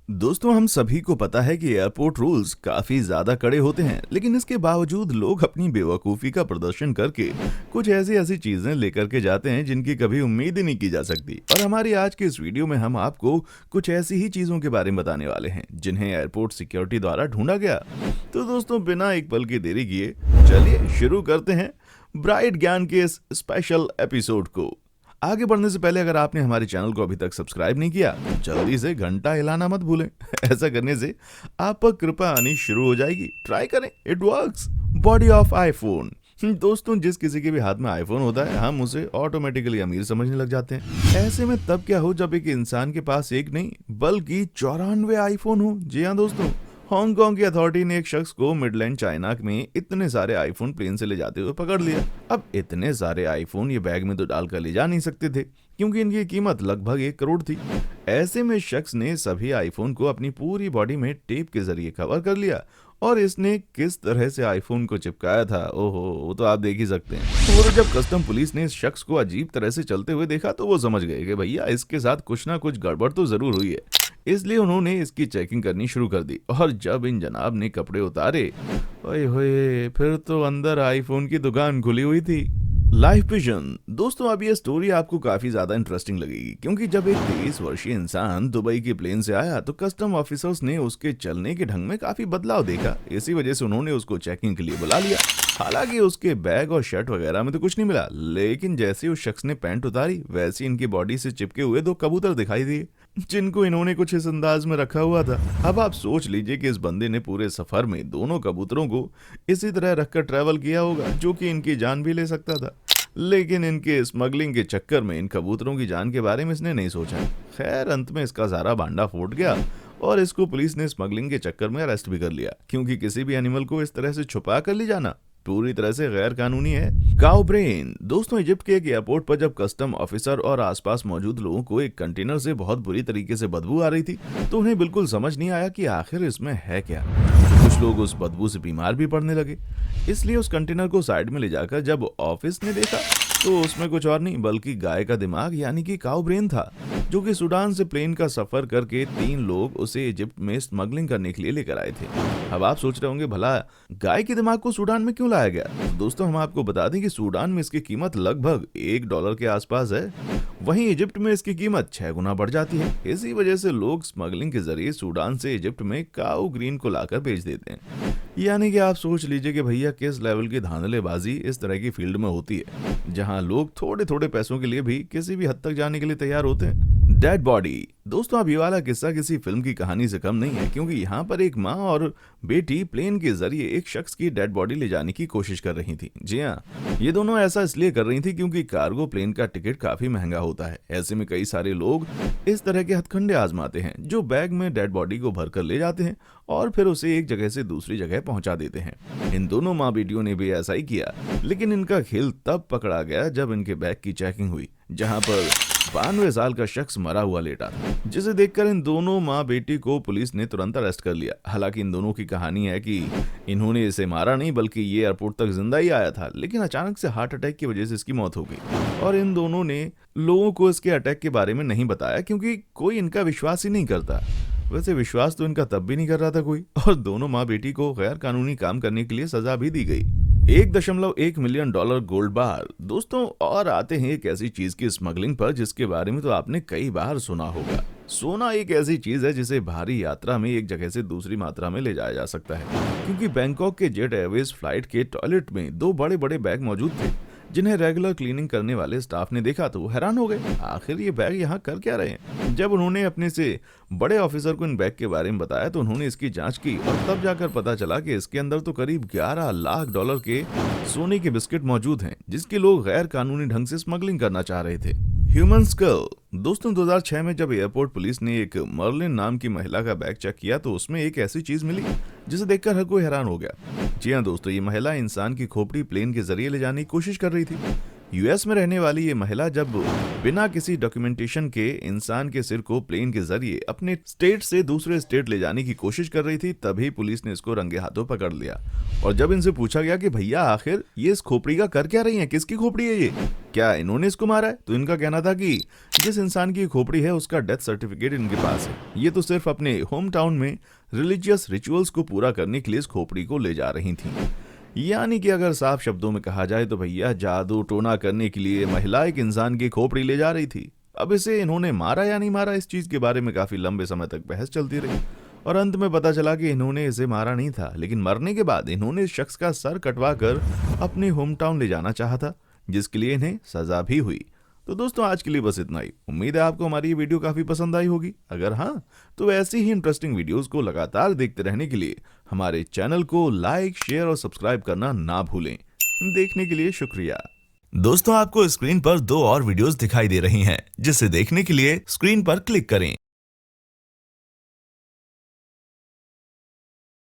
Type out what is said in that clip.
दोस्तों, हम सभी को पता है कि एयरपोर्ट रूल्स काफी ज्यादा कड़े होते हैं, लेकिन इसके बावजूद लोग अपनी बेवकूफी का प्रदर्शन करके कुछ ऐसी ऐसी चीजें लेकर के जाते हैं जिनकी कभी उम्मीद ही नहीं की जा सकती। और हमारी आज के इस वीडियो में हम आपको कुछ ऐसी ही चीजों के बारे में बताने वाले हैं जिन्हें एयरपोर्ट सिक्योरिटी द्वारा ढूंढा गया। तो दोस्तों, बिना एक पल की देरी किए चलिए शुरू करते हैं ब्राइट ज्ञान के इस स्पेशल एपिसोड को। आगे बढ़ने से पहले अगर आपने हमारे चैनल को अभी तक सब्सक्राइब नहीं किया तो जल्दी से घंटा हिलाना मत भूलें। ऐसा करने से आप पर कृपा आनी शुरू हो जाएगी। ट्राई करें, it works. Body of iPhone. दोस्तों, जिस किसी के भी हाथ में आईफोन होता है हम उसे ऑटोमेटिकली अमीर समझने लग जाते हैं। ऐसे में तब क्या हो जब एक इंसान के पास एक नहीं बल्कि 94 आईफोन हो। जी हाँ दोस्तों, हांगकांग की अथॉरिटी ने एक शख्स को मिडलैंड चाइना में इतने सारे आईफोन प्लेन से ले जाते हुए पकड़ लिया। अब इतने सारे आईफोन ये बैग में तो डालकर ले जा नहीं सकते थे क्योंकि इनकी कीमत लगभग 1 करोड़ थी। ऐसे में शख्स ने सभी आईफोन को अपनी पूरी बॉडी में टेप के जरिए कवर कर लिया और इसने किस तरह से आईफोन को चिपकाया था, ओहो, वो तो आप देख ही सकते हैं। और जब कस्टम पुलिस ने इस शख्स को अजीब तरह से चलते हुए देखा तो वो समझ गए कि भैया इसके साथ कुछ ना कुछ गड़बड़ तो जरूर हुई है। इसलिए उन्होंने इसकी चेकिंग करनी शुरू कर दी और जब इन जनाब ने कपड़े उतारे, ओए होए, फिर तो अंदर आईफोन की दुकान खुली हुई थी। Life vision. दोस्तों, अब ये स्टोरी आपको काफी ज्यादा इंटरेस्टिंग लगेगी क्योंकि जब एक 23 वर्षीय इंसान दुबई के प्लेन से आया तो कस्टम ऑफिसर्स ने उसके चलने के ढंग में काफी बदलाव देखा। इसी वजह से उन्होंने उसको चेकिंग के लिए बुला लिया। हालांकि उसके बैग और शर्ट वगैरह में तो कुछ नहीं मिला, लेकिन जैसे उस शख्स ने पैंट उतारी वैसे इनकी बॉडी से चिपके हुए 2 कबूतर दिखाई दिए जिनको इन्होंने कुछ इस अंदाज में रखा हुआ था। अब आप सोच लीजिए कि इस बंदे ने पूरे सफर में दोनों कबूतरों को इसी तरह रखकर ट्रैवल किया होगा जो कि इनकी जान भी ले सकता था। लेकिन इनके स्मगलिंग के चक्कर में इन कबूतरों की जान के बारे में इसने नहीं सोचा। खैर, अंत में इसका सारा भांडा फूट गया और इसको पुलिस ने स्मगलिंग के चक्कर में अरेस्ट भी कर लिया क्योंकि किसी भी एनिमल को इस तरह से छुपा कर ले जाना पूरी तरह से गैर कानूनी है। Cow brain. दोस्तों, इजिप्ट के एक एयरपोर्ट पर जब कस्टम ऑफिसर और आसपास मौजूद लोगों को एक कंटेनर से बहुत बुरी तरीके से बदबू आ रही थी तो उन्हें बिल्कुल समझ नहीं आया कि आखिर इसमें है क्या। कुछ लोग उस बदबू से बीमार भी पड़ने लगे। इसलिए उस कंटेनर को साइड में ले जाकर जब ऑफिस ने देखा तो उसमें कुछ और नहीं बल्कि गाय का दिमाग यानी कि काउ ब्रेन था, जो कि सूडान से प्लेन का सफर करके 3 लोग उसे इजिप्ट में स्मगलिंग करने के लिए लेकर आए थे। अब आप सोच रहे होंगे भला गाय के दिमाग को सूडान में क्यों लाया गया। दोस्तों, हम आपको बता दें कि सूडान में इसकी कीमत लगभग $1 के आसपास है, वहीं इजिप्ट में इसकी कीमत 6 गुना बढ़ जाती है। इसी वजह से लोग स्मगलिंग के जरिए सूडान से इजिप्ट में काउ ग्रीन को लाकर बेच देते हैं। यानी कि आप सोच लीजिए कि भैया किस लेवल की धांधलेबाजी इस तरह की फील्ड में होती है जहां लोग थोड़े थोड़े पैसों के लिए भी किसी भी हद तक जाने के लिए तैयार होते हैं। Dead body. दोस्तों, अब ये वाला किस्सा किसी फिल्म की कहानी से कम नहीं है क्योंकि यहाँ पर एक माँ और बेटी प्लेन के जरिए एक शख्स की डेड बॉडी ले जाने की कोशिश कर रही थी। जी हाँ, ये दोनों ऐसा इसलिए कर रही थी क्योंकि कार्गो प्लेन का टिकट काफी महंगा होता है। ऐसे में कई सारे लोग इस तरह के हथकंडे आजमाते हैं जो बैग में डेड बॉडी को भर कर ले जाते हैं और फिर उसे एक जगह से दूसरी जगह पहुंचा देते हैं। इन दोनों माँ बेटियों ने भी ऐसा ही किया, लेकिन इनका खेल तब पकड़ा गया जब इनके बैग की चेकिंग हुई जहां पर 92 साल का शख्स मरा हुआ लेटा था, जिसे देखकर इन दोनों माँ बेटी को पुलिस ने तुरंत अरेस्ट कर लिया। हालांकि इन दोनों की कहानी है कि इन्होंने इसे मारा नहीं बल्कि ये एयरपोर्ट तक जिंदा ही आया था, लेकिन अचानक से हार्ट अटैक की वजह से इसकी मौत हो गई और इन दोनों ने लोगों को इसके अटैक के बारे में नहीं बताया क्योंकि कोई इनका विश्वास ही नहीं करता। वैसे विश्वास तो इनका तब भी नहीं कर रहा था कोई, और दोनों माँ बेटी को गैर कानूनी काम करने के लिए सजा भी दी गई। $1.1 मिलियन गोल्ड बार। दोस्तों, और आते हैं एक ऐसी चीज की स्मगलिंग पर जिसके बारे में तो आपने कई बार सुना होगा। सोना एक ऐसी चीज है जिसे भारी यात्रा में एक जगह से दूसरी मात्रा में ले जाया जा सकता है क्योंकि बैंकॉक के जेट एयरवेज फ्लाइट के टॉयलेट में 2 बड़े बड़े बैग मौजूद थे जिन्हें रेगुलर क्लीनिंग करने वाले स्टाफ ने देखा तो वो हैरान हो गए, आखिर ये बैग यहाँ कर क्या रहे हैं। जब उन्होंने अपने से बड़े ऑफिसर को इन बैग के बारे में बताया तो उन्होंने इसकी जांच की और तब जाकर पता चला कि इसके अंदर तो करीब $11 लाख के सोने के बिस्किट मौजूद हैं जिसके लोग गैर कानूनी ढंग से स्मगलिंग करना चाह रहे थे। Human school. दोस्तों, 2006 में जब एयरपोर्ट पुलिस ने एक मर्लिन नाम की महिला का बैग चेक किया तो उसमें एक ऐसी चीज मिली जिसे देखकर हर कोई हैरान हो गया। जी हाँ दोस्तों, ये महिला इंसान की खोपड़ी प्लेन के जरिए ले जाने की कोशिश कर रही थी। यूएस में रहने वाली ये महिला जब बिना किसी डॉक्यूमेंटेशन के इंसान के सिर को प्लेन के जरिए अपने स्टेट से दूसरे स्टेट ले जाने की कोशिश कर रही थी, तभी पुलिस ने इसको रंगे हाथों पकड़ लिया। और जब इनसे पूछा गया कि भैया आखिर ये इस खोपड़ी का कर क्या रही हैं, किसकी खोपड़ी है ये, क्या इन्होंने इसको मारा है, तो इनका कहना था कि जिस इंसान की खोपड़ी है उसका डेथ सर्टिफिकेट इनके पास है, ये तो सिर्फ अपने होम टाउन में रिलीजियस रिचुअल्स को पूरा करने के लिए इस खोपड़ी को ले जा रही थी। यानी कि अगर साफ शब्दों में कहा जाए तो भैया जादू टोना करने के लिए महिला एक इंसान की खोपड़ी ले जा रही थी। अब इसे इन्होंने मारा या नहीं मारा, इस चीज के बारे में काफी लंबे समय तक बहस चलती रही और अंत में पता चला कि इन्होंने इसे मारा नहीं था, लेकिन मरने के बाद इन्होंने इस शख्स का सर कटवा कर अपने होम टाउन ले जाना चाहा था, जिसके लिए इन्हें सजा भी हुई। तो दोस्तों आज के लिए बस इतना ही। उम्मीद है आपको हमारी ये वीडियो काफी पसंद आई होगी। अगर हाँ तो ऐसी ही इंटरेस्टिंग वीडियोस को लगातार देखते रहने के लिए हमारे चैनल को लाइक, शेयर और सब्सक्राइब करना ना भूलें। देखने के लिए शुक्रिया। दोस्तों आपको स्क्रीन पर 2 और वीडियोस दिखाई दे रही हैं, जिसे देखने के लिए स्क्रीन पर क्लिक करें।